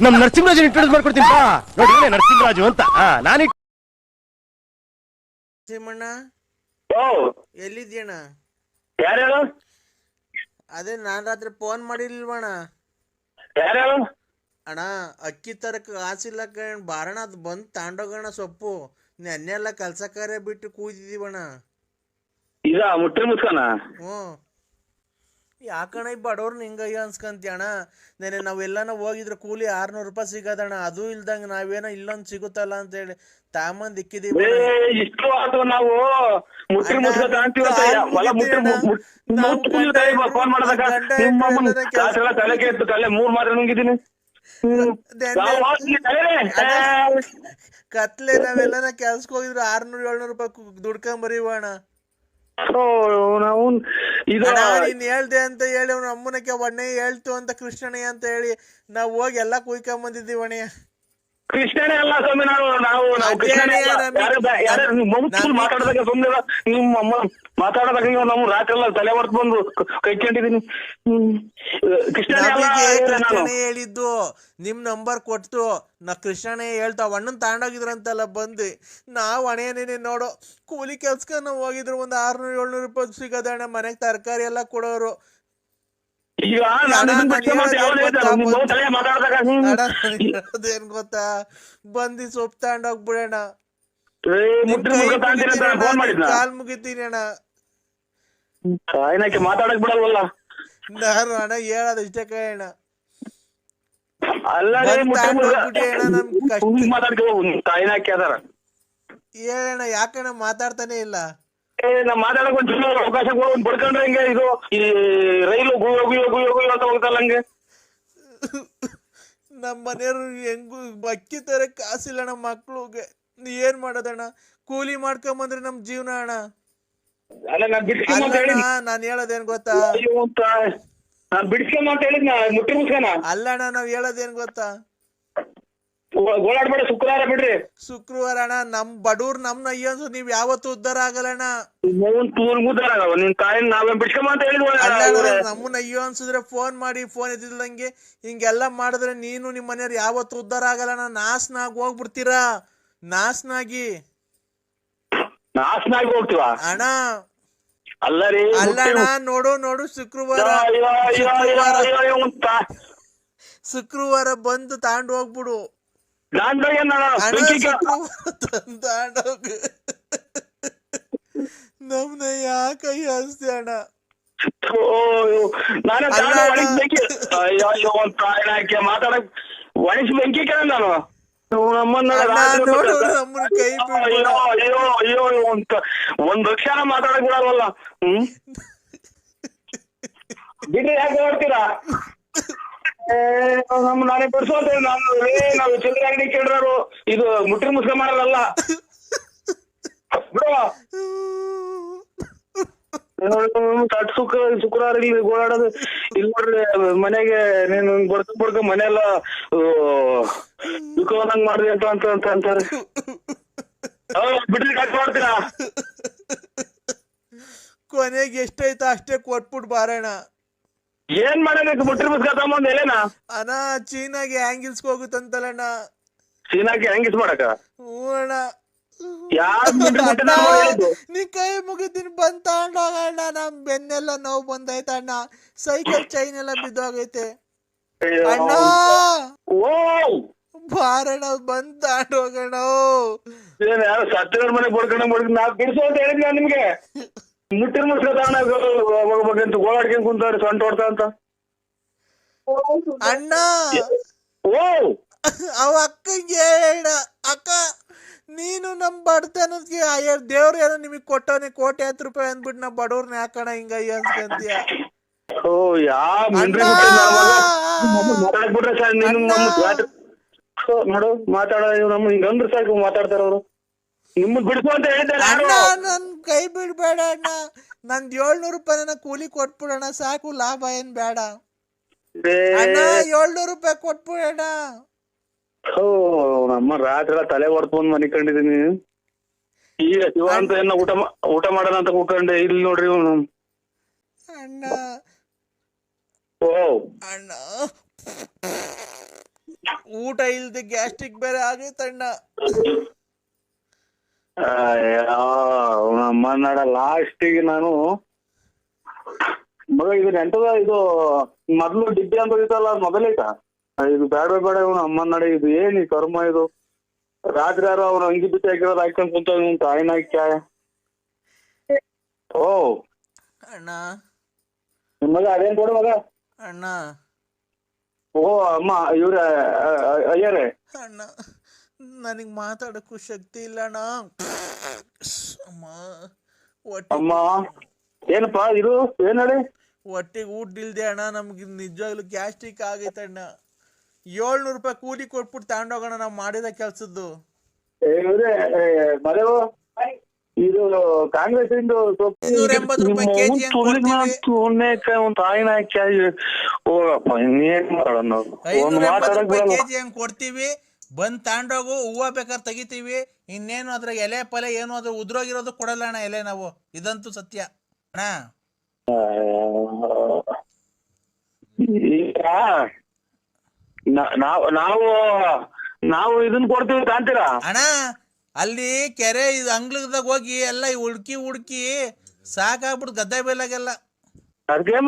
ನಮ್ ನರಸಿಂಹರಾಜ್ ಇಂಟ್ರೊಡ್ಯೂಸ್ ಮಾಡ್ಕೊಡ್ತೀನಿ ಬಾ. ನೋಡಿ ನರಸಿಂಹರಾಜು ಅಂತ. ನಾನು ಸಿಮಣ್ಣ ಎಲ್ಲಿದ್ಯಣ್ಣ? ಯಾರು? ಅದೇ ನಾನ್ ರಾತ್ರಿ ಫೋನ್ ಮಾಡಿಲ್ವಣ್ಣ. ಯಾರು? ಅಣ್ಣ ಅಕ್ಕಿ ತರಕ ಕಾಸಿಲ್ಲ ಕಣ್, ಬಾರಣ ಅದು ಬಂದು ತಾಂಡೋಗಣ ಸೊಪ್ಪು. ನೆನ್ನೆಲ್ಲ ಕೆಲಸ ಕಾರ್ಯ ಬಿಟ್ಟು ಕೂತಿದೀವಣ್ಣ. ಈಗ ಮುಟ್ರಿ ಮುಚ್ಕನ. ಹ್ಞೂ ಯಾಕಣ್ಣ ಈ ಬಡವ್ರನ್ನ ಹಿಂಗಯ್ಯ ಅನ್ಸ್ಕಂತೀಯಣ್ಣ. ನೆನೆ ನಾವೆಲ್ಲನ ಹೋಗಿದ್ರೆ ಕೂಲಿ 600 ರೂಪಾಯಿ ಸಿಗದಣ್ಣ. ಅದು ಇಲ್ದಂಗೆ ನಾವೇನೋ ಇಲ್ಲೊಂದು ಸಿಗುತ್ತಲ್ಲ ಅಂತೇಳಿ ತಾಮಂದ್ ಇಕ್ಕಿದೀವಿ. ಇಷ್ಟು ಆತು ನಾವು ಮುಟ್ರಿ ಮುಚ್ಕ ಫೋನ್ ಮಾಡದಾಗ ತಲೆ ಕೆತ್ತು ತಲೆ 3 ಮಾತ್ರ ನುಂಗಿದ್ದೀನಿ. ಕತ್ಲೆ ನಾವೆಲ್ಲನ ಕೆಲ್ಸಕ್ಕೆ ಹೋಗಿದ್ರೆ 600-700 ರೂಪಾಯಿ ದುಡ್ಕೊಂಬರೀವಣ್ಣ. ನಾವು ನೀನ್ ಹೇಳ್ದೆ ಅಂತ ಹೇಳಿ ಅವ್ನ ಅಮ್ಮನಕ್ಕೆ ಒಣ್ಣೆ ಹೇಳ್ತು ಅಂತ ಕೃಷ್ಣಣ್ಣ ಅಂತ ಹೇಳಿ ನಾವ್ ಹೋಗಿ ಎಲ್ಲಾ ಕುಯ್ಕೊಂಬಂದಿದ್ದೀವಣ್ಣ. ಕೃಷ್ಣನೇ ಅಲ್ಲ ಸ್ವಾಮಿ, ನಾವು ಮಾತಾಡದಾಗ ಸುಮ್ಮನೆ ನಿಮ್ಮ ಅಮ್ಮ ಮಾತಾಡದಾಗ ನಮ್ಮ ರಾತ್ರಿ ಎಲ್ಲ ತಲೆ ಹೊರ್ತು ಬಂದು ಕೈಕೊಂಡಿದೀನಿ. ಕೃಷ್ಣನೇ ಹೇಳಿದ್ದು ನಿಮ್ ನಂಬರ್ ಕೊಟ್ಟು ನಾ ಕೃಷ್ಣನೇ ಹೇಳ್ತಾವ ಅಣ್ಣನ್ ತಗೊಂಡೋಗಿದ್ರಂತಲ್ಲ ಬಂದು. ನಾವ್ ಹಣೆನೇನೆ ನೋಡೋ ಕೂಲಿ ಕೆಲ್ಸಕ್ಕ ನಾವ್ ಹೋಗಿದ್ರು ಒಂದ್ 600-700 ರೂಪಾಯಿ ಸಿಗದಣ್ಣ. ಮನೆಗ್ ತರಕಾರಿ ಎಲ್ಲ ಕೊಡೋರು. ಅದೇನ್ ಗೊತ್ತಾ, ಬಂದಿ ಸೊಪ್ಪು ತಗೊಂಡೋಗ್ಬಿಡೋಣ. ಕಾಲ್ ಮುಗಿತೀನಿ ಅಣ್ಣ. ಮಾತಾಡಕ್ ಬಿಡಲ್ವಲ್ಲ ನಾನು ಅಣ್ಣ ಹೇಳೋದು ಇಷ್ಟೇ ಕಣ. ಹೇಳಣ್ಣ ಯಾಕಣ್ಣ ಮಾತಾಡ್ತಾನೆ ಇಲ್ಲ? ನಾ ಮಾತಾಡಕ್ ಒಂದ್ ಅವಕಾಶ ಪಡ್ಕೊಂಡ್ರೆ ಹಿಂಗೆ ಇದು ಈ ರೈಲು ಗುಯ್ಯೋ ಅಂತ ಹೋಗ್ತಲ್ಲ ಹಂಗೆ. ನಮ್ಮ ಮನೆಯವ್ರು ಹೆಂಗು ಅಕ್ಕಿ ತರ ಕಾಸಿಲ್ಲ ನಮ್ಮ ಮಕ್ಳಿಗೆ. ಏನ್ ಮಾಡೋದಣ್ಣ? ಕೂಲಿ ಮಾಡ್ಕೊಂಬಂದ್ರೆ ನಮ್ ಜೀವನ ಅಣ್ಣ. ನಾನ್ ಹೇಳೋದೇನ್ ಗೊತ್ತಾ, ಅಲ್ಲಣ್ಣ ನಾವ್ ಹೇಳೋದೇನ್ ಗೊತ್ತಾ, ಗೋಳಾಡ್ಬೇಡ ಶುಕ್ರವಾರ ಬಿಡ್ರಿ. ಶುಕ್ರವಾರ ಅಣ್ಣ ನಮ್ ಬಡವ್ರು ನಮ್ನ ಅಯ್ಯನ್ಸು ನೀವ್ ಯಾವತ್ತು ಉದ್ದಾರ ಆಗಲ್ಲಣ್ಣ. ನಮ್ಮನ್ನ ಅಯ್ಯೋ ಅನ್ಸಿದ್ರೆ ಫೋನ್ ಮಾಡಿ ಫೋನ್ ಎದ್ದಿಲ್ಲಂಗೆ ಹಿಂಗೆಲ್ಲಾ ಮಾಡಿದ್ರೆ ನೀನು ನಿಮ್ ಮನೆಯವ್ರು ಯಾವತ್ತು ಉದ್ದಾರ ಆಗಲ್ಲಣ್ಣ. ನಾಶನಾಗಿ ಹೋಗ್ಬಿಡ್ತೀರಾ. ನಾಶನಾಗಿ ಹೋಗ್ತೀವ ಅಣ್ಣ. ಅಲ್ಲಣ್ಣ ನೋಡು ಶುಕ್ರವಾರ ಬಂದು ತಾಂಡ್ ಹೋಗ್ಬಿಡು. ನಮ್ನ ಯಾಕಯ್ಯ ಅನ್ಸ್ತಿ ಅಣ್ಣ? ಮಾತಾಡಕ್ ಒಣಸಿ ಬೆಂಕಿ ಕೇಳ ನಾನು ನಮ್ಮನ್ನ ಕೈ ಅಯ್ಯೋ ಒಂದ್ ಲಕ್ಷನ ಮಾತಾಡಕ್ ಬಿಡಲ್ವಲ್ಲ. ಬಿಡ್ರಿ ಯಾಕೆ ನೋಡ್ತೀರಾ? ನಾನೇ ಬಿಡ್ಸೋ ಅಂತ ಹೇಳಿ ನಾವು ಚಿಲ್ಲರೆ ಅಂಗಡಿ ಕೇಳ್ರು. ಇದು ಮುಟ್ರಿ ಮುಸ್ಕ ಮಾಡಲ್ಲ ಬಿಡುವ. ಶುಕ್ರವಾರ ಇಲ್ಲಿ ಓಡಾಡೋದು ಇಲ್ಲಿ ನೋಡ್ರಿ. ಮನೆಗೆ ನೀನು ಬಡ್ಕ ಮನೆಯೆಲ್ಲ ದುಃಖವಂದಂಗ್ ಮಾಡ್ರಿ ಅಂತ ಅಂತಾರೆ. ಬಿಡ್ರಿ ಯಾಕೆ ನೋಡ್ತೀರಾ? ಕೊನೆಗೆ ಎಷ್ಟೈತ ಅಷ್ಟೇ ಕೊಟ್ಬಿಟ್ಟು ಬಾರಣ. ಏನ್ ಮಾಡಬೇಕು? ಮುಟ್ರಿ ಮುಸ್ಕ ತಗೊಂಡ್ ಎಲೆನಾ ಅಣ್ಣ ಚೀನಾಗೆ ಹ್ಯಾಂಗಿಲ್ಸ್ ಹೋಗುತ್ತಂತಲ್ಲಣ್ಣ. ಚೀನಾಗೆ ಹ್ಯಾಂಗಿಲ್ಸ್ ಮಾಡಕ? ಹ್ಞೂ ಅಣ್ಣ. ನೀ ಕೈ ಮುಗಿತೀನಿ ಬಂದ್ ತಗೊಂಡೋಗಣ್ಣ. ನಮ್ ಬೆನ್ನೆಲ್ಲ ನೋವು ಬಂದೈತಣ್ಣ. ಸೈಕಲ್ ಚೈನ್ ಎಲ್ಲ ಬಿದ್ದೋಗೈತೆ ಅಣ್ಣ. ಬಾರಣ್ಣ ಬಂದ್ ತಗೊಂಡೋಗಣ. ಯಾರು ಸತ್ತಿರ ಮನೆಗೆ ಬಡ್ಕೊಂಡ್ ನಾ ಬಿಡಿಸೋ ಅಂತ ಹೇಳಿದ್ ನಾನು ನಿಮ್ಗೆ. ಮುಟ್ಟಿನ ಮುಸ್ಕ ತಗೊಂಡೋಗ್ಬೇಕಂತ ಗೋಳಾಡ್ಕೊಂಡ್ ಕುಂತಾರೆ ಸೊಂಟ ಹೊಡ್ತಾ ಅಂತ ಅಣ್ಣ. ಅವ ಅಕ್ಕಂಗೆ ಹೇಳ, ಅಕ್ಕ ನೀನು ನಮ್ ಬಡತನಕ್ಕೆ ದೇವ್ರ ಏನೋ ನಿಮಗ್ ಕೊಟ್ಟವನಿ 1,10,00,000 ರೂಪಾಯಿ ಅಂದ್ಬಿಟ್ಟು ನಾ ಬಡವ್ರನ್ನ ಯಾಕಣ ಹಿಂಗ ಅನ್ಸ್ಕಂತೀಯ? ನೋಡು ಮಾತಾಡ ನಮ್ಮ ಹಿಂಗಂದ್ರೆ ಸಾಕು ಮಾತಾಡ್ತಾರ ಅವ್ರು. ನಿಮ್ಮದ್ ಬಿಡಿಸು ಅಂತ ಹೇಳಿದ್ದಾರೆ. ನನ್ ಕೈ ಬಿಡ್ಬೇಡ ಅಣ್ಣ. ನಂದ್ 700 ರೂಪಾಯಿ ಕೂಲಿ ಕೊಟ್ಬಿಡೋಣ ಸಾಕು, ಲಾಭ ಏನ್ ಬೇಡ ಅಣ್ಣ. 700 ರೂಪಾಯಿ ಕೊಟ್ಬಿಡೋಣ. ನಮ್ಮ ರಾತ್ರಿ ಎಲ್ಲ ತಲೆ ಹೊಡ್ಕೊಂಡ್ ಮನೆ ಕಂಡಿದೀನಿ. ಈಗ ಶಿವ ಅಂತ ಏನ ಊಟ ಮಾಡೋಣ ಅಂತ ಕೂತ್ಕೊಂಡೆ. ಇಲ್ಲಿ ನೋಡ್ರಿ ಅಣ್ಣ. ಓ ಅಣ್ಣ ಊಟ ಇಲ್ದೆ ಗ್ಯಾಸ್ಟ್ರಿಕ್ ಬೇರೆ ಆಗೈತಣ್ಣ. ನಮ್ಮನ್ನಡ ಲಾಸ್ಟಿಗೆ ನಾನು ಮಗ ಇದು ಎಂಟದ ಇದು ಮೊದ್ಲು ಡಿಬ್ಬಿ ಅಂತ ಇತ್ತಲ್ಲ ಮೊದಲೈತಾ ಇದು ಬೇಡ ಬೇಡ ಇವನು ಅಮ್ಮನ್ನಡೆ ಇದು ಏನ್ ಈ ಕರ್ಮ ಇದು ರಾತ್ರಿ ಯಾರು ಅವ್ರು ಅಂಗಿ ಬಿಟ್ಟು ಹಾಕಿರೋದು ಹಾಕೊಂಡ್ ಕುಂತ ತಾಯಿನ ಹಾಕ್ಯ. ಓ ಅಣ್ಣ ನಿಮ್ ಮಗ ಅದೇನ್ ಕೊಡು ಮಗ. ಅಣ್ಣ ಓ ಅಮ್ಮ ಇವ್ರ ಅಯ್ಯರೇ. ಅಣ್ಣ ನನಗ್ ಮಾತಾಡಕ್ಕೂ ಶಕ್ತಿ ಇಲ್ಲ ಅಣ್ಣ. ಅಮ್ಮ ಅಮ್ಮ ಏನಪ್ಪಾ ಇದು ಏನ್ ಹೇಳಿ. ಹೊಟ್ಟೆಗೆ ಊಟ ಇಲ್ದೆ ಅಣ್ಣ, ನಮ್ಗೆ ನಿಜವಾಗ್ಲೂ ಗ್ಯಾಸ್ಟ್ರಿಕ್ ಆಗೈತಣ್ಣ. 700 ರೂಪಾಯಿ ಕೂಲಿ ಕೊಟ್ಬಿಟ್ಟು ತಗೊಂಡೋಗೋಣ ನಾವು ಮಾಡಿದ ಕೆಲ್ಸದ್ದು. ಮರೆವು ಇದು ಕಾಂಗ್ರೆಸ್ ಇಂದು 280 ರೂಪಾಯಿ ಕೆಜಿ ಹೋಗಪ್ಪ ಇನ್ನೇನ್ ಮಾಡೋಣ. 580 ರೂಪಾಯಿ ಕೆಜಿ ಹಂಗ್ ಕೊಡ್ತೀವಿ, ಬಂದ್ ತಗೊಂಡೋಗು. ಹೂವ ಬೇಕಾದ್ರೆ ತೆಗಿತೀವಿ, ಇನ್ನೇನು ಅದ್ರ ಎಲೆ ಪಲೆ ಏನು ಅದ್ರ ಉದ್ರೋಗಿರೋದು ಕೊಡಲ್ಲ ಅಣ್ಣ ಎಲೆ ನಾವು. ಇದಂತೂ ಸತ್ಯ ಅಣ್ಣ. ಈಗ ನಾವು ಇದನ್ನ ಕೊಡ್ತೀವಿ ಕಾಂತೀರಾ ಅಣ್ಣ. ಅಲ್ಲಿ ಕೆರೆ ಅಂಗ್ಲದಾಗ ಹೋಗಿ ಎಲ್ಲ ಹುಡ್ಕಿ ಸಾಕಾಗ್ಬಿಟ್ಟು ಗದ್ದೆ ಬೇಲಾಗೆಲ್ಲ. ಅದಕ್ಕೇನ್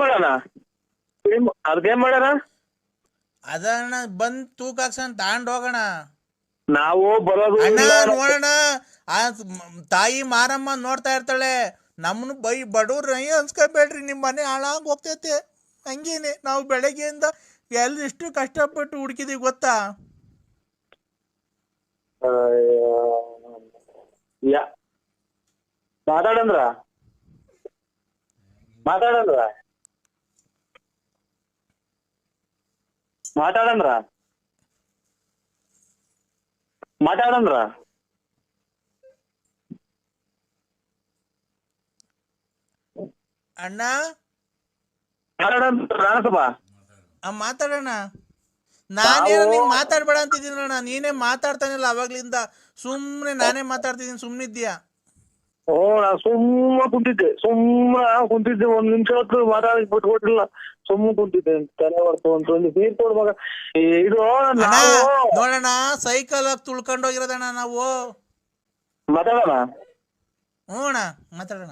ಮಾಡೋಣ ಅದನ್ನ ಬಂದ್ ತೂಕ ಹಾಕ್ಸೋಣ ತಗೊಂಡ್ ಹೋಗೋಣ. ನಾವು ಬರೋದು ಅಣ್ಣ ನೋಡೋಣ, ಆ ತಾಯಿ ಮಾರಮ್ಮ ನೋಡ್ತಾ ಇರ್ತಾಳೆ. ನಮ್ಮನ್ನು ಬಡವ್ರ ಅನ್ಸ್ಕೊಬೇಡ್ರಿ, ನಿಮ್ ಮನೆ ಹಾಳಾಗ್ ಹೋಗ್ತೈತೆ. ಹಂಗೇನೆ ನಾವು ಬೆಳಗ್ಗೆಯಿಂದ ಎಷ್ಟು ಕಷ್ಟಪಟ್ಟು ಹುಡುಕಿದೀವಿ ಗೊತ್ತಾ. ಮಾತಾಡಂದ್ರ ಅಣ್ಣ ಮಾತಾಡೋಣ. ನಾನೇನೋ ನಿಂಗೆ ಮಾತಾಡ್ಬೇಡ ಅಂತಿದ್ದೀನಣ್ಣ, ನೀನೇ ಮಾತಾಡ್ತಾನಿಲ್ಲ ಅವಾಗ್ಲಿಂದ. ಸುಮ್ನೆ ನಾನೇ ಮಾತಾಡ್ತಿದ್ದೀನಿ, ಸುಮ್ನಿದ್ಯಾ. ಓ ನಾ ಸುಮ್ಮನೆ ಕುಂತಿದ್ದೆ 1 ನಿಮಿಷ ಹೊತ್ತು ಮಾತಾಡಿ ಬಿಟ್ಕೊಟ್ಟಿಲ್ಲ. ಸುಮ್ಮನೆ ಕುಂತಿದ್ದೆ, ತಲೆ ಹೊರ್ತು ಒಂದು ನೀರ್ ಕೊಡ್ ಮಗ. ಇದು ನೋಡೋಣ, ಸೈಕಲ್ ತುಳ್ಕೊಂಡು ಹೋಗಿರೋದಣ್ಣ ನಾವು. ಮಾತಾಡೋಣ. ಹ್ಞೂ ಅಣ್ಣ ಮಾತಾಡೋಣ.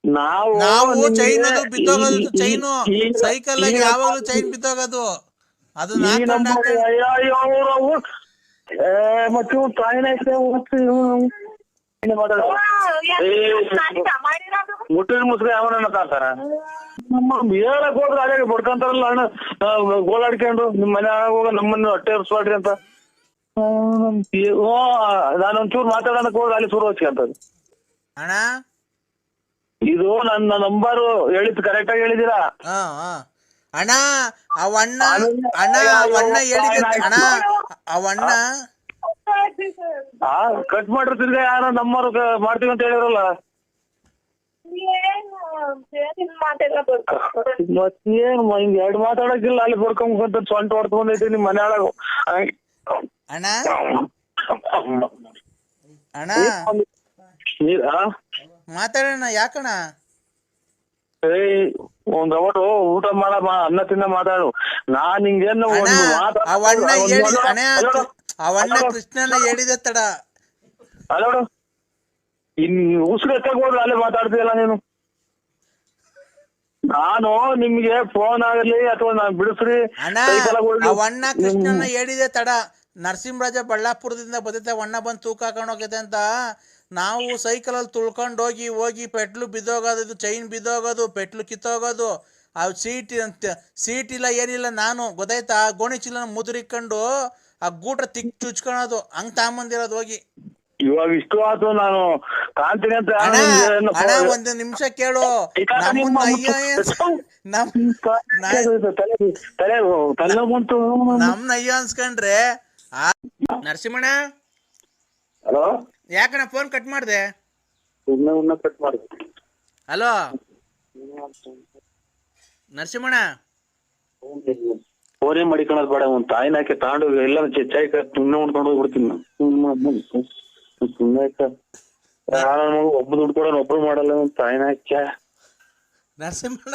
ನಾವು ಚೈನ್ ಅದು ಬಿದ್ದೋಗೋದು, ಚೈನು ಸೈಕಲ್ ಆಗಿ ಯಾವಾಗ್ಲೂ ಚೈನ್ ಬಿದ್ದೋಗೋದು. ಅದು ಮತ್ತೆ ತಾಯಿನ ಮುಟ್ಟಿನ ಮುಸ್ರಿ ಯಾವನ ಕಾತಾರ ಹೇಳಕ್ ಹೋದ್ರೆ ಅದೇ ಬಡ್ಕೊಂತಾರಲ್ಲ ಅಣ್ಣ, ಗೋಳಾಡ್ಕೊಂಡು ನಿಮ್ ಮನೆ ಹೋಗ ನಮ್ಮನ್ನ ಹೊಟ್ಟೆ ಹರ್ಸ್ಬಾಡ್ರಿ ಅಂತ. ನಾನೊಂಚೂರು ಮಾತಾಡೋದಕ್ಕೆ ಹೋದ್ರೆ ಅಲ್ಲಿ ಶುರು ಹಚ್ಕೊಂತದ್ದು. ಅಣ್ಣ ಇದು ನನ್ನ ನಂಬರು ಹೇಳಿದ್ದು ಕರೆಕ್ಟ್ ಆಗಿ ಹೇಳಿದೀರಾ ಅಣ್ಣ. ಅವಣ್ಣ ಹೇಳಿದ ಅಣ್ಣ, ಅವಣ್ಣ ಕಟ್ ಮಾಡ್ರಿ ತಿರ್ಗ ಯಾರ ನಂಬರ್ ಮಾಡ್ತೀವಿ ಅಂತ ಹೇಳಿರಲ್ಲ. ಮತ್ತೇನು ಹಿಂಗ್ 2 ಮಾತಾಡಕ್ಕಿಲ್ಲ, ಅಲ್ಲಿ ಬರ್ಕೊಂಡ್ ಸೊಂಟ ಹೊಡ್ತ ಬಂದೈತಿ ನಿಮ್ ಮನೆ ಒಳಗ. ಅಣ್ಣ ಅಣ್ಣ ಮಾತಾಡೋಣ. ಯಾಕಣ್ಣ ಒಂದ್ ಅವತ್ತು ಊಟ ಮಾಡ ಅನ್ನ ತಿನ್ನ ಮಾತಾಡು. ನಾನ್ ಹಿಂಗೇನು ಅವಣ್ಣ ಕೃಷ್ಣನ ಹೇಳಿದೆ ತಡ. ಅಲ್ಲೋಡು ಇನ್ ಉಸಿರು ಎತ್ತಾಗ ಹೋದ್ರೆ ಅಲ್ಲೇ ಮಾತಾಡ್ತೀಯಲ್ಲ ನೀನು. ನಾನು ನಿಮ್ಗೆ ಫೋನ್ ಆಗಲಿ ಅಥವಾ ನಾನ್ ಬಿಡಿಸ್ರಿ. ಅವಣ್ಣ ಕೃಷ್ಣನ ಹೇಳಿದೆ ತಡ. ನರಸಿಂಹರಾಜ ಬಳ್ಳಾಪುರದಿಂದ ಬದತೆ ಒಣ್ಣ ಬಂದು ತೂಕ ಹಾಕೊಂಡು ಹೋಗೈತೆ ಅಂತ. ನಾವು ಸೈಕಲಲ್ಲಿ ತುಳ್ಕೊಂಡು ಹೋಗಿ ಪೆಟ್ಲು ಬಿದ್ದೋಗೋದು, ಚೈನ್ ಬಿದ್ದೋಗೋದು, ಪೆಟ್ಲು ಕಿತ್ತೋಗೋದು. ಆ ಸೀಟ್ ಇಲ್ಲ ಏನಿಲ್ಲ. ನಾನು ಗೊತ್ತಾಯ್ತಾ, ಗೋಣಿ ಚೀಲನ ಮುದುರಿಕೊಂಡು ಆ ಗೂಟ ಚುಚ್ಕೊಳೋದು, ಹಂಗ್ ತಗೊಂಬಂದಿರೋದು ಹೋಗಿ. ಇವಾಗ ಇಷ್ಟು ಆತು, ನಾನು ಕಾಣ್ತೀನಿ ಅಂತ. ಅಣ್ಣ 1 ನಿಮಿಷ ಕೇಳು. ನಮ್ನ ಅಯ್ಯೋ ಅನ್ಸ್ಕೊಂಡ್ರೆ. ನರಸಿಂಹಣ್ಣ ಹಲೋ, ಯಾಕಣ್ಣ ಫೋನ್ ಕಟ್ ಮಾಡ್ದೆ? ಕಟ್ ಮಾಡಿ. ಹಲೋ ನರಸಿಂಹಣ್ಣ, ಫೋನೇ ಮಡಿಕೊಳ್ಳೋದು ಬೇಡ. ಒಂದ್ ತಾಯಿನ ಹಾಕಿ ತಗೊಂಡು ಎಲ್ಲ ಚಾಯ್ ಸುಮ್ಮನೆ ಉಣ್ಕೊಂಡು ಹೋಗ್ಬಿಡ್ತೀನಿ ನಾನು. ಸುಮ್ಮನೆ ಒಬ್ಬ ದುಡ್ಡು ಕೊಡೋಣ, ಒಬ್ರು ಮಾಡಲ್ಲ. ಒಂದ್ ತಾಯಿನ ಹಾಕ್ಯ ನರಸಿಂಹಣ್ಣ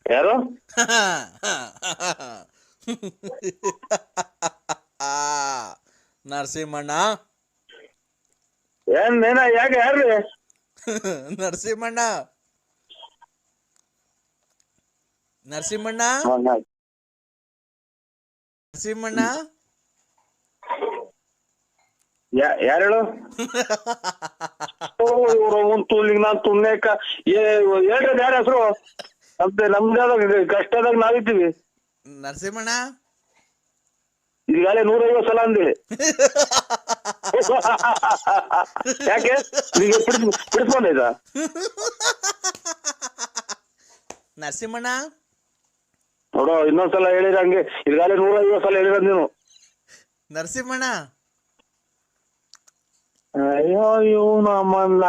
ಯಾರು? ನರಸಿಂಹಣ್ಣ ಏನ ಯಾಕೆ ಯಾರ್ರಿ? ನರಸಿಂಹಣ್ಣ ನರಸಿಂಹಣ್ಣ ನರಸಿಂಹಣ್ಣ ಯಾರು ಹೇಳು? ತೂಲಿಗೆ ನಾನು ತುಣ್ಣೆಕ ಹೇಳ್ರಿ ಯಾರ ಹೆಸರು? ನಮ್ದೇ ಕಷ್ಟದಾಗ ನಾವಿದ್ದೀವಿ. ನರಸಿಂಹಣ್ಣ ಈಗಾಗಲೇ 150 ಸಲ ಅಂದಿ. ಯಾಕೆ ನಿಮಗೆ ಬಿಡಿಸ್ಕೊಂಡೈತ? ನರಸಿಂಹಣ್ಣ ನೋಡೋ ಇನ್ನೊಂದ್ಸಲ ಹೇಳಿರ ಹಂಗೆ. ಈಗಾಗಲೇ 150 ಸಲ ಹೇಳಿರ ನೀನು. ನರಸಿಂಹಣ್ಣ ಅಯ್ಯೋ ನಮ್ಮನ್ನ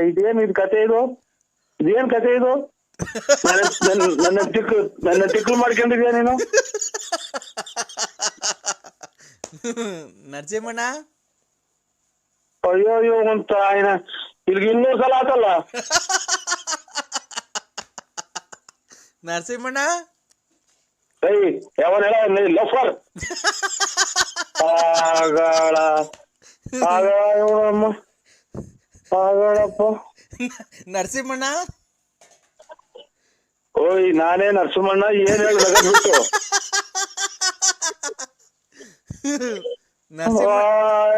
ಇದೇನ್ ಇದು ಕತೆ ಇದು? ಇದೇನ್ ಕತೆ ಇದು? ನನ್ನ ತಿಕ್ಲು ಮಾಡ್ಕೊಂಡಿದ್ಯಾ ನೀನು? ನರಸಿಂಹಣ್ಣ ಅಯ್ಯೋ ಅಂತ ಆಯ್ನ ಇಲ್ಲಿಗೆ 200 ಸಲ ಆತಲ್ಲ. ನರಸಿಂಹಣ್ಣ ಯಾವನ್ ಹೇಳ ಲಫರ್ ಆಗಳಪ್ಪ. ನರಸಿಂಹಣ್ಣ ಓಯ್ ನಾನೇ ನರಸಿಂಹಣ್ಣ. ಏನ್ ಹೇಳಿ ಬಿಟ್ಟು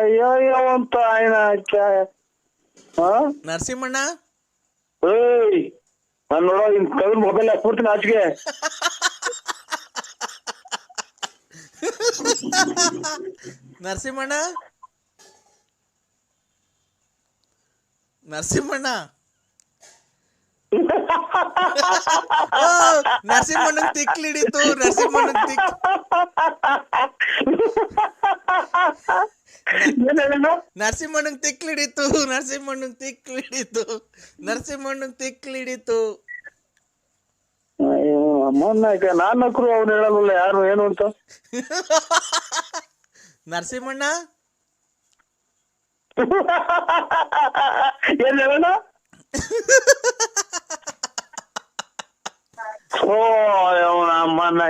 ಅಯ್ಯೋ ಅಂತ ಆಯ್ನ ನರಸಿಂಹಣ್ಣ ಏಯ್ ನಾನ್ ನೋಡೋ ಇನ್ ಕವಿನ ಮೊಬೈಲ್ ಹಾಕ್ಬಿಡ್ತೀನಿ ಆಚೆಗೆ. ನರಸಿಂಹಣ್ಣ ನರಸಿಂಹಣ್ಣ ನರಸಿಂಹಣ್ಣಂಗ್ ತಿಕ್ಲಿಡಿತು. ನರಸಿಂಹಣ್ಣಂಗ್ ತಿಕ್ಲಿಡಿತು. ಅಯ್ಯೋ ಅಮ್ಮನ್ನ ನಾನ್ ನಕ್ರು ಅವ್ನು ಹೇಳಲ್ಲ ಯಾರು ಏನು ಅಂತ. ನರಸಿಂಹಣ್ಣ ಏನ್ ಹೇಳೋಣ? ಓ ಅಮ್ಮನ್ನ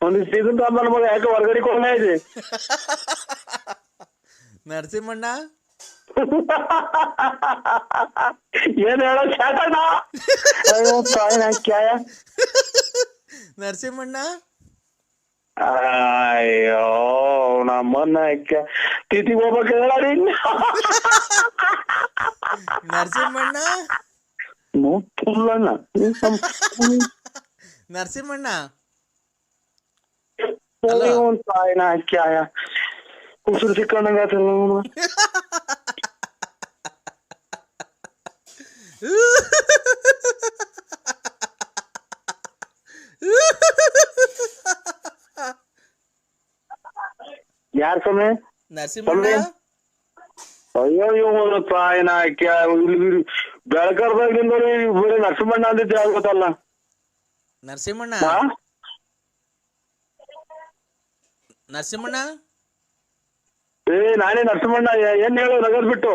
ಒಂದಿಷ್ಟು ಇದನ್ನ ತಮ್ಮನ ಮಗ ಯಾಕೆ ಹೊರಗಡೆ ಕೊಂಡ ಇದೆ. ನರಸಿಂಹಣ್ಣ ಏನ್ ಹೇಳೋ ಶಾಟಣ್ಣ? ಅಯ್ಯೋ ತಾಯಿನ ಕ್ಯಾಯ. ನರಸಿಂಹಣ್ಣ ಅಯ್ಯೋ ನಮ್ಮನ್ನ ತಿಥಿಗೆ ಹೋಗ್ಬೇಕು ಹೇಳಿ. ನರಸಿಂಹಣ್ಣ ನೋಡ್ತಿಲ್ಲಣ್ಣ. ನರಸಿಂಹಣ್ಣ ತಾಯಿನ ಕ್ಯಾಯ ಉಸಿರು ಸಿಕ್ಕಂಡಂಗ ಆತಲ್ಲ. ಯಾರ ಸಮಯ? ನರಸಿಂಹಣ್ಣ ಅಯ್ಯೋ ತಾಯಿನ ಬೆಳಕರ್ದಾಗಿಂದ ಬರೀ ನರಸಿಂಹಣ್ಣ ಅಂದಿದ್ದೆ ಆಗೋದಲ್ಲ. ನರಸಿಂಹಣ್ಣ ನರಸಿಂಹಣ್ಣ ನಾನೇ ನರಸಿಂಹಣ್ಣ. ಏನ್ ಹೇಳು ನಗರ್ ಬಿಟ್ಟು?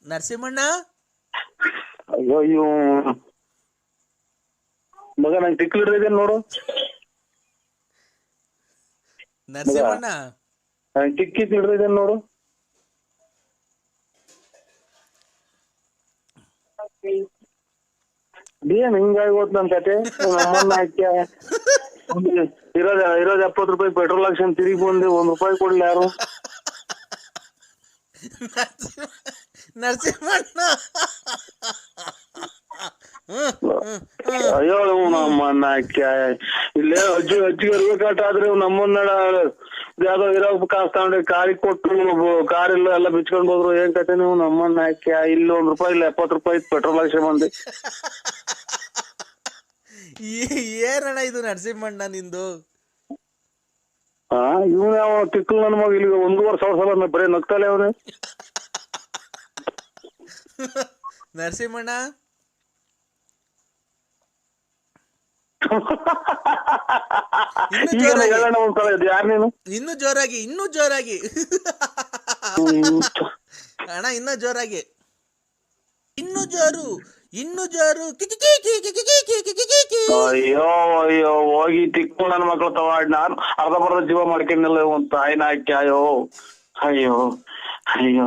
ನರಸಿಂಹಣ್ಣ ಅಯ್ಯೋ ಮಗ ನಂಗೆ ತಿಕ್ಲಿಡ್ರಿದೆ ನೋಡು. ನರಸಿಂಹಣ್ಣ ಟಿಕ್ಕಿ ತಿಳ್ರಿದೆ ನೋಡು. ಏನ್ ಹಿಂಗಾಗಿ ಹೋತ್ ನನ್ ಕತೆ. ನಮ್ಮನ್ನ ಹಾಕ್ಯ ಇರೋದ್ 70 ರೂಪಾಯಿ ಪೆಟ್ರೋಲ್ ಹಾಕ್ಸ್ಕೊಂಡ್ ತಿರುಗಿ ಬಂದೆ. ₹1 ಕೊಡ್ಲಿ ಯಾರು? ನರಸಿಂಹಣ್ಣ ಅಯ್ಯೋ ನಮ್ಮನ್ನ ಹಾಕ್ಯ ಇಲ್ಲೇ ಅಜ್ಜಿಗೆ ಇರ್ಬೇಕಾಟ ಆದ್ರೆ ನಮ್ಮನ್ನ ಯಾವ್ದೋ ಇರೋ ಕಾಸು ತಗೊಂಡು ಕಾರಿಗೆ ಕೊಟ್ಟು ಕಾರ್ ಇಲ್ಲ ಎಲ್ಲ ಬಿಚ್ಕೊಂಡ್ ಹೋದ್ರು. ಏನ್ ಕತೆ ನೀವು? ನಮ್ಮನ್ನ ಹಾಕ್ಯ ಇಲ್ಲಿ ₹1 ಇಲ್ಲ 70 ರೂಪಾಯಿ ಪೆಟ್ರೋಲ್ ಹಾಕ್ಸ್ಕೊಂಡ್ ಬಂದೆ. ಏನಣ್ಣ ಇದು ನರಸಿಂಹಣ್ಣ ನಿಂದು? ಇವನು ಯಾವ ತಿಕ್ಕಲ್ ನನ್ನ ಮಗ ಇಲ್ಲಿ 1.5 ಸಲ ಬರೀ ನಗ್ತಾಳೆ ಅವನು. ನರಸಿಂಹಣ್ಣ ಹೇಳೋಣ ಒಂದ್ಸಲ ಇದು ಯಾರು ನೀನು? ಇನ್ನೂ ಜೋರಾಗಿ ಅಣ್ಣ, ಇನ್ನೂ ಜೋರಾಗಿ, ಇನ್ನೂ ಜೋರು. ಅಯ್ಯೋ ಅಯ್ಯೋ ಹೋಗಿ ತಿಕ್ಕು ನನ್ನ ಮಕ್ಳು ತವಾಡ್ ನಾನು ಅರ್ಧ ಜೀವ ಮಾಡ್ಕೊಂಡಿಲ್ಲ ಒಂದ್ ತಾಯಿನ ಹಾಕಿ. ಅಯ್ಯೋ ಅಯ್ಯೋ ಅಯ್ಯೋ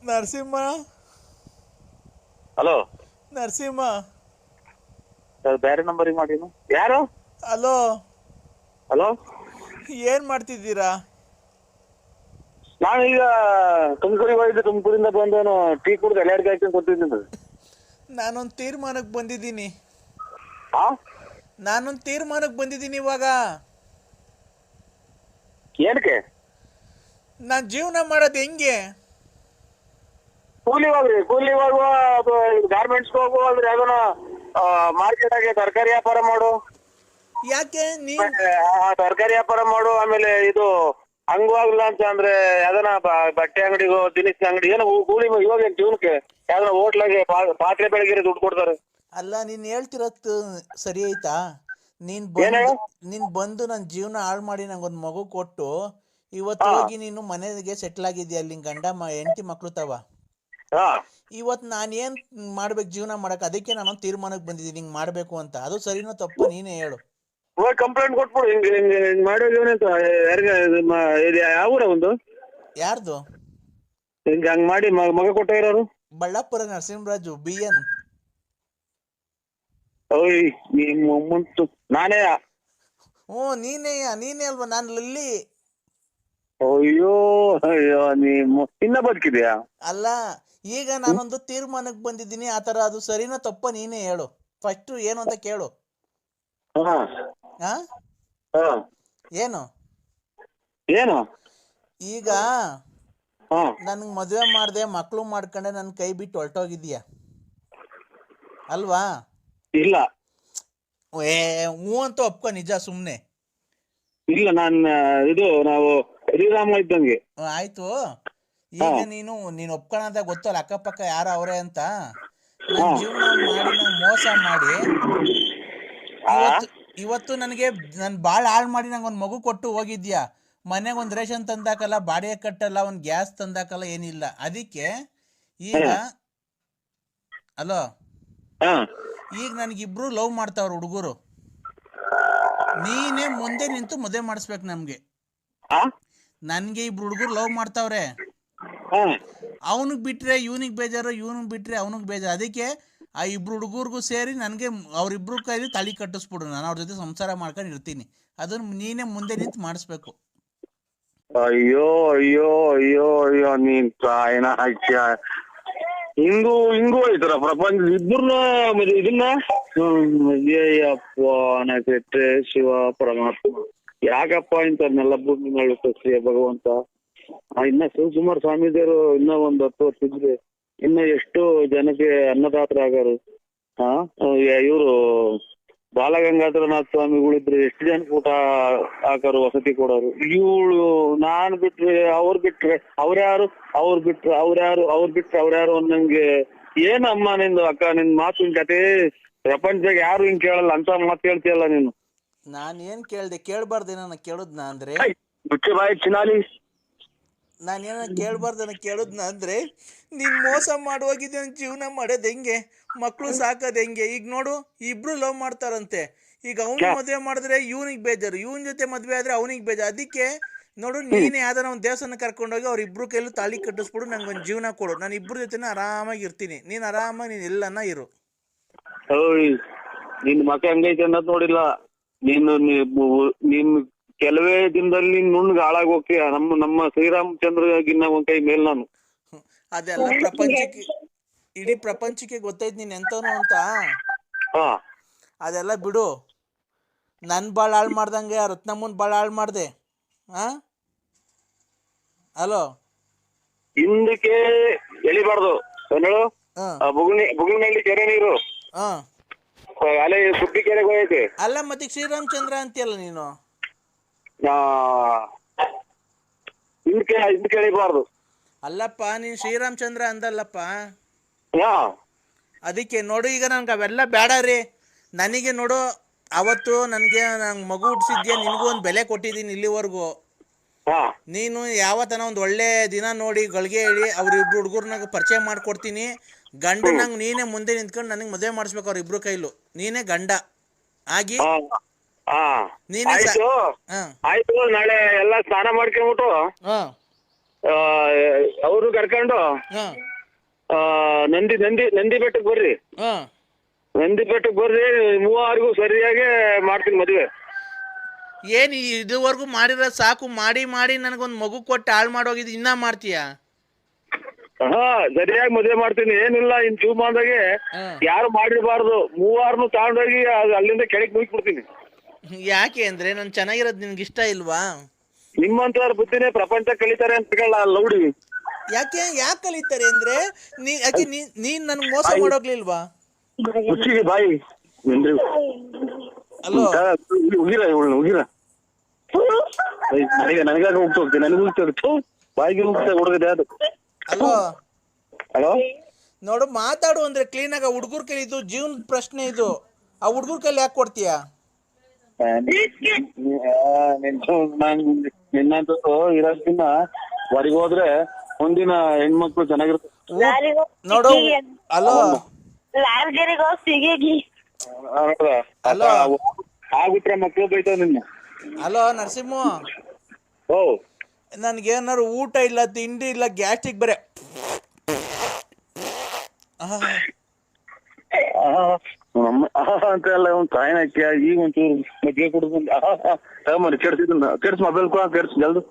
ನರಸಿಂಹ. ಹಲೋ ನರಸಿಂಹ, ಬೇರೆ ನಂಬರಿಗೆ ಮಾಡಿನು. ಯಾರು? ಹಲೋ ಹಲೋ, ಏನ್ ಮಾಡ್ತಿದ್ದೀರಾ? ನಾನೀಗ ತುಮಕೂರಿಗೆ ಹೋಗಿದ್ದೆ. ತುಮಕೂರಿಂದ ಬಂದೇನು ಟೀ ಕುಡ್ದು ಎಲ್ಲಾರ್ಗೆ ಹಾಕಿ ಕೊಟ್ಟಿದ್ದೀನಿ. ನಾನೊಂದು ತೀರ್ಮಾನಕ್ಕೆ ಬಂದಿದ್ದೀನಿ. ಇವಾಗ ಏನಕ್ಕೆ? ನಾನ್ ಜೀವನ ಮಾಡೋದು ಹೆಂಗೆ? ಕೂಲಿ ಹೋಗುವ ಅಥವಾ ಗಾರ್ಮೆಂಟ್ಸ್ ಹೋಗುವ ಅಂದ್ರೆ ಯಾವ್ದನ ಮಾರ್ಕೆಟ್ ಆಗಿ ತರಕಾರಿ ವ್ಯಾಪಾರ ಮಾಡು. ಯಾಕೆ ನೀನ್ ತರಕಾರಿ ವ್ಯಾಪಾರ ಮಾಡು. ಆಮೇಲೆ ಇದು ಹಂಗವಾಗ್ಲಿಲ್ಲ ಅಂತ ಅಂದ್ರೆ ಯಾವ್ದನ ಬಟ್ಟೆ ಅಂಗಡಿಗೋ ದಿನಸಿ ಅಂಗಡಿ ಏನೋ ಕೂಲಿ. ಇವಾಗ ಜೀವನಕ್ಕೆ ಯಾವ್ದನ ಹೋಟ್ಲಾಗೆ ಪಾತ್ರೆ ಬೆಳಗ್ಗೆ ದುಡ್ಡು ಕೊಡ್ತಾರೆ. ಅಲ್ಲ, ನೀನ್ ಹೇಳ್ತಿರತ್ತು ಸರಿ ಆಯ್ತಾ? ನೀನ್ ಬಂದು ನನ್ ಜೀವನ ಹಾಳು ಮಾಡಿ ನಂಗೊಂದ್ ಮಗು ಕೊಟ್ಟು ಇವತ್ತು ಹೋಗಿ ನೀನು ಮನೆಗೆ ಸೆಟ್ಲ್ ಆಗಿದ್ಯಾ, ಅಲ್ಲಿ ಗಂಡ ಹೆಂಡತಿ ಮಕ್ಳು ತವ. ಇವತ್ ನಾನ್ ಏನ್ ಮಾಡ್ಬೇಕು ಜೀವನ ಮಾಡಕ್? ಅದಕ್ಕೆ ನಾನೊಂದು ತೀರ್ಮಾನಕ್ಕೆ ಬಂದಿದ್ದೀನಿ, ಹಿಂಗ್ ಮಾಡ್ಬೇಕು ಅಂತ. ಅದು ಸರಿನೋ ತಪ್ಪ ನೀನೇ ಹೇಳು. ಕಂಪ್ಲೇಂಟ್ ಕೊಟ್ಬಿಡು. ಹಿಂಗ್ ಮಾಡೋ ಯಾವ ಊರ ಒಂದು? ಯಾರ್ದು? ಹಿಂಗ ಹಂಗ್ ಮಾಡಿ ಮಗ ಕೊಟ್ಟ ಇರೋರು? ಬಳ್ಳಾಪುರ ನರಸಿಂಹರಾಜು BN. ಓಯ್ ಮುಂತು ನಾನೇ? ನೀನೇ ಅಲ್ವಾ? ನಾನು ಲಲ್ಲಿ. ಅಯ್ಯೋ ಅಯ್ಯೋ, ಇನ್ನ ಬದುಕಿದ್ಯಾ? ಅಲ್ಲ, ಈಗ ನಾನೊಂದು ತೀರ್ಮಾನಕ್ಕೆ ಬಂದಿದ್ದೀನಿ. ಆತರ ಅದು ಸರಿನೋ ತಪ್ಪ ನೀನೇ ಹೇಳು. ಫಸ್ಟ್ ಏನು ಅಂತ ಕೇಳು. ಏನು ಈಗ ನನ್ಗೆ ಮದುವೆ ಮಾಡ್ದೆ, ಮಕ್ಳು ಮಾಡ್ಕೊಂಡೆ, ನನ್ ಕೈ ಬಿಟ್ಟು ಹೊರಟೋಗಿದ್ಯಾ ಅಲ್ವಾ? ಇಲ್ಲ. ಹ್ಞೂ ಅಂತ ಒಪ್ಕೊ. ನಿಜ, ಸುಮ್ನೆ ಇಲ್ಲ. ನಾವು ಶ್ರೀರಾಮ ಇದ್ದಂಗೆ. ಆಯ್ತು. ಈಗ ನೀನು ಒಪ್ಕೊಳ್ಳೋದ ಗೊತ್ತಲ್ಲ, ಅಕ್ಕಪಕ್ಕ ಯಾರ ಅವ್ರೆ ಅಂತ. ನನ್ ಜೀವನ ಮಾಡಿ ನಂಗೆ ಮೋಸ ಮಾಡಿ ಇವತ್ತು ನನಗೆ ನನ್ ಬಾಳ್ ಹಾಳು ಮಾಡಿ ನಂಗೊಂದ್ ಮಗು ಕೊಟ್ಟು ಹೋಗಿದ್ಯಾ. ಮನೆಗೆ ಒಂದ್ ರೇಷನ್ ತಂದಾಕಲ್ಲ, ಬಾಡಿಗೆ ಕಟ್ಟಲ್ಲ, ಒಂದ್ ಗ್ಯಾಸ್ ತಂದಾಕಲ್ಲ, ಏನಿಲ್ಲ. ಅದಕ್ಕೆ ಈಗ ಅಲೋ, ಈಗ ನನ್ಗಿಬ್ರು ಲವ್ ಮಾಡ್ತಾವ್ರ ಹುಡುಗರು. ನೀನೇ ಮುಂದೆ ನಿಂತು ಮದುವೆ ಮಾಡಿಸ್ಬೇಕು ನಮ್ಗೆ. ನನ್ಗೆ ಇಬ್ರು ಹುಡುಗರು ಲವ್ ಮಾಡ್ತಾವ್ರೆ. ಅವನಿಗೆ ಬಿಟ್ರೆ ಇವನಿಗೆ ಬೇಜಾರು, ಇವನಿಗೆ ಬಿಟ್ರೆ ಅವನಿಗೆ ಬೇಜಾರು. ಅದಕ್ಕೆ ಆ ಇಬ್ರು ಹುಡುಗರ್ಗೂ ಸೇರಿ ನನಗೆ ಅವ್ರಿಬ್ರು ಕೈಲಿ ತಾಳಿ ಕಟ್ಟಿಸ್ಬಿಡು. ನಾನು ಅವ್ರ ಜೊತೆ ಸಂಸಾರ ಮಾಡ್ಕೊಂಡು ಇರ್ತೀನಿ. ಅದನ್ನ ನೀನೇ ಮುಂದೆ ನಿಂತು ಮಾಡಿಸ್ಬೇಕು. ಅಯ್ಯೋ ಅಯ್ಯೋ ಅಯ್ಯೋ ಅಯ್ಯೋ, ನೀನ್ ತಾಯಿನ ಹಾಕ್ಯ. ಹಿಂಗೂ ಐತರ ಪ್ರಪಂಚ. ಇಬ್ಬರನ್ನ ಇದನ್ನ ಅಯ್ಯಪ್ಪ ಶಿವ ಪರಮಾತ್ಮ, ಯಾಕಪ್ಪ ಇಂಥವ್ರನ್ನೆಲ್ಲ ಭೂಮಿ ಮೇಲೆ ಕಳ್ಸಿಯ ಭಗವಂತ. ಇನ್ನ ಶಿವಕುಮಾರ ಸ್ವಾಮೀಜಿಯವರು ಇನ್ನ ಒಂದ್ 10 ವರ್ಷ ಇದ್ರೆ ಇನ್ನ ಎಷ್ಟು ಜನಕ್ಕೆ ಅನ್ನದಾತರ ಆಗಾರು. ಇವರು ಬಾಲಗಂಗಾಧರನಾಥ ಸ್ವಾಮಿಗಳಿದ್ರೆ ಎಷ್ಟು ಜನಕ್ಕೆ ಊಟ ಹಾಕೋರು, ವಸತಿ ಕೊಡೋರು. ಇವಳು ನಾನ್ ಬಿಟ್ರೆ ಅವ್ರು ಬಿಟ್ರೆ ಅವ್ರ್ಯಾರು ಅನ್ನಂಗೆ. ಏನಮ್ಮ ನಿಂದು ಅಕ್ಕ, ನಿನ್ ಮಾತಿನ ಕತೆ ಪ್ರಪಂಚದಾಗ ಯಾರು ಹಿಂಗ್ ಕೇಳಲ್ಲ ಅಂತ ಮಾತು ಹೇಳ್ತೀಯಲ್ಲ ನೀನು. ನಾನ್ ಏನ್ ಕೇಳ್ದೆ? ಕೇಳ್ಬಾರ್ದೇನ ಕೇಳುದ್ನ ಅಂದ್ರೆ? ಮುಚ್ಚೆ ಬಾಯಿ ಚಿನಾಲಿ. ನಾನೇನ ಕೇಳ್ಬಾರ್ದನ ಕೇಳುದ್ನ ಅಂದ್ರೆ? ನೀನ್ ಮೋಸ ಮಾಡುವಾಗಿದ್ದೆ. ಜೀವನ ಮಾಡೋದ್ ಹೆಂಗೆ? ಮಕ್ಳು ಸಾಕೋದ್ ಹೆಂಗೆ? ಈಗ ನೋಡು, ಇಬ್ರು ಲವ್ ಮಾಡ್ತಾರಂತೆ. ಈಗ ಅವ್ನ್ ಮದ್ವೆ ಮಾಡಿದ್ರೆ ಇವನಿಗೆ ಬೇಜಾರು, ಇವನ್ ಜೊತೆ ಮದ್ವೆ ಆದ್ರೆ ಅವನಿಗೆ ಬೇಜಾರು. ಅದಕ್ಕೆ ನೋಡು, ನೀನೇ ಯಾವ್ದಾರ ಒಂದ್ ದೇವಸ್ಥಾನ ಕರ್ಕೊಂಡೋಗಿ ಅವ್ರ ಇಬ್ರು ಕೈಲೂ ತಾಳಿ ಕಟ್ಟಿಸ್ಬಿಡು, ನಂಗೊಂದ್ ಜೀವನ ಕೊಡು. ನಾನು ಇಬ್ರು ಜೊತೆನ ಆರಾಮಾಗಿ ಇರ್ತೀನಿ. ನೀನ್ ಆರಾಮಾಗಿ ನೀನ್ ಎಲ್ಲನ ಇರು. ನಿನ್ ಮಕ ಹಂಗೈತೆ ಅನ್ನೋದ್ ನೋಡಿಲ್ಲ ನೀನ್ ಕೆಲವೇ ದಿನದಲ್ಲಿ ನೀನ್ ನುಣ್ಣಗೆ ಹಾಳಾಗಿ ಹೋಗ್ತೀಯ. ನಮ್ಮ ಶ್ರೀರಾಮಚಂದ್ರಗಿನ್ನ ಒಂದ್ ಕೈ ಮೇಲ್ ನಾನು. ಅದೆಲ್ಲ ಇಡೀ ಪ್ರಪಂಚಕ್ಕೆ ಗೊತ್ತೈತ್ ನೀನ್ ಎಂತವನು ಅಂತ. ಅದೆಲ್ಲ ಬಿಡು. ನನ್ ಬಾಳ್ ಹಾಳು ಮಾಡ್ದಂಗೆ ರತ್ನಮ್ಮನ್ ಬಾಳ್ ಹಾಳು ಮಾಡ್ದೆ. ಹಲೋ, ಹಿಂದಕ್ಕೆ ಎಳಿಬಾರ್ದು. ಬುಗುಣಿನಲ್ಲಿ ಕೆರೆ ನೀರು ಹಾ ಅಲ್ಲೇ ಸುದ್ದಿ ಕೆರೆಗೆ ಹೋಗೈತಿ. ಅಲ್ಲ ಮತ್ತೆ ಶ್ರೀರಾಮಚಂದ್ರ ಅಂತೀಯಲ್ಲ ನೀನು. ಇದ್ ಕೇಳಿಬಾರ್ದು. ಅಲ್ಲಪ್ಪ ನೀನ್ ಶ್ರೀರಾಮಚಂದ್ರ ಅಂದಲ್ಲಪ್ಪ. ಹಾ ಅದಕ್ಕೆ ನೋಡು, ಈಗ ನನ್ಗೆ ಅವೆಲ್ಲ ಬೇಡ ರೀ. ನನಗೆ ನೋಡು, ಅವತ್ತು ನನಗೆ ಮಗು ಹುಟ್ಟಿಸಿದ್ಯಾ, ನಿನಗೂ ಒಂದು ಬೆಲೆ ಕೊಟ್ಟಿದ್ದೀನಿ ಇಲ್ಲಿವರೆಗೂ. ಹಾ ನೀನು ಯಾವತ್ತನ ಒಂದು ಒಳ್ಳೆ ದಿನ ನೋಡಿ ಗಳಿಗೆ ಹೇಳಿ ಅವ್ರಿಬ್ರು ಹುಡುಗರ್ನಾಗ ಪರಿಚಯ ಮಾಡ್ಕೊಡ್ತೀನಿ. ಗಂಡನಂಗೆ ನೀನೇ ಮುಂದೆ ನಿಂತ್ಕೊಂಡು ನನಗೆ ಮದುವೆ ಮಾಡಿಸ್ಬೇಕು ಅವ್ರಿಬ್ರು ಕೈಲು. ನೀನೇ ಗಂಡ ಆಗಿ ನೀನೇ ಆಯ್ತು. ನಾಳೆ ಎಲ್ಲ ಸ್ನಾನ ಮಾಡ್ಕೊಂಡ್ಬಿಟ್ಟು ಅವರು ಕರ್ಕೊಂಡು ನಂದಿ ಬೆಟ್ಟಕ್ಕೆ ಬರ್ರಿ. ನಂದಿ ಬೆಟ್ಟಕ್ಕೆ ಬರ್ರಿ, ಮೂವರಿಗೂ ಸರಿಯಾಗಿ ಮಾಡ್ತೀನಿ ಮದುವೆ. ಏನು ಇದುವರೆಗೂ ಮಾಡಿರೋ ಸಾಕು, ಮಾಡಿ ಮಾಡಿ ನನಗೊಂದು ಮಗು ಕೊಟ್ಟು ಹಾಳು ಮಾಡೋಗಿದ್ದು ಇನ್ನ ಮಾಡ್ತೀಯಾ? ಸರಿಯಾಗಿ ಮದುವೆ ಮಾಡ್ತೀನಿ. ಏನಿಲ್ಲ, ಇನ್ ಜೀವಮಾನದಾಗೆ ಯಾರು ಮಾಡಿರಬಾರ್ದು. ಮೂವಾರನು ತಗೊಂಡೋಗಿ ಅಲ್ಲಿಂದ ಕೆಳಗೆ ಮುಗಿಸ್ಬಿಡ್ತೀನಿ. ಯಾಕೆ ಅಂದ್ರೆ ನಾನು ಚೆನ್ನಾಗಿರೋದು ನಿನ್ಗೆ ಇಷ್ಟ ಇಲ್ವಾ? ನಿಮ್ಮಂತವ್ರ ಬುದ್ಧಿನೇ ಪ್ರಪಂಚ ಕಲಿತಾರೆ ಅಂತ ಲೌಡಿ. ಯಾಕೆ ಕಲಿತಾರೆ ಅಂದ್ರೆ ನೀನ್ ನನ್ಗೆ ಮೋಸ ಮಾಡೋಗ್ಲಿಲ್ವಾ? ಬಾಯಿ ಅಲ್ಲೋ ಉಗಿರ ಉಗಿರ ನನಗಾಗ ಹೋಗ್ತೋಗ್ತೀನಿ, ನನಗೆ ಹೋಗ್ತೇವೆ ಬಾಯಿಗೆ ಹೋಗ್ತೇವೆ ಹುಡುಗದೆ ಅದು. ಅಲ್ಲೋ ಹಲೋ ನೋಡು, ಮಾತಾಡು ಅಂದ್ರೆ ಕ್ಲೀನ್ ಆಗ. ಹುಡುಗರ ಕೈಲಿ ಇದು ಜೀವನದ ಪ್ರಶ್ನೆ ಇದು. ಆ ಹುಡುಗರ ಕೈಲಿ ಯಾಕೆ ಕೊಡ್ತೀಯ? ನಿನ್ನಂತ ಇರೋದ್ಕಿನ್ನ ಹೊರಗೆ ಹೋದ್ರೆ ಒಂದಿನ ಹೆಣ್ಮಕ್ಳು ಚೆನ್ನಾಗಿರುತ್ತೆ ನೋಡು. ಅಲೋ ಅಲೋ ಆಗ್ಬಿಟ್ರೆ ಮಕ್ಳು ಬೈತಾವ ನಿನ್ನ. ಅಲೋ ನರಸಿಂಹ, ಓ ನನ್ಗೇನಾರು ಊಟ ಇಲ್ಲ, ತಿಂಡಿ ಇಲ್ಲ, ಗ್ಯಾಸ್ಟ್ರಿಕ್ ಬರೇ ಅಂತ ಎಲ್ಲ ಒಂದು ಕಾಯಿನ ಈಗ ಒಂಚೂರು ಮಜ್ಜಿಗೆ ಕುಡಿದು ಕೆಡ್ಸ್ ಮೊಬೈಲ್ ಕೆಡ್ಸ್ ಜಲ್ದು.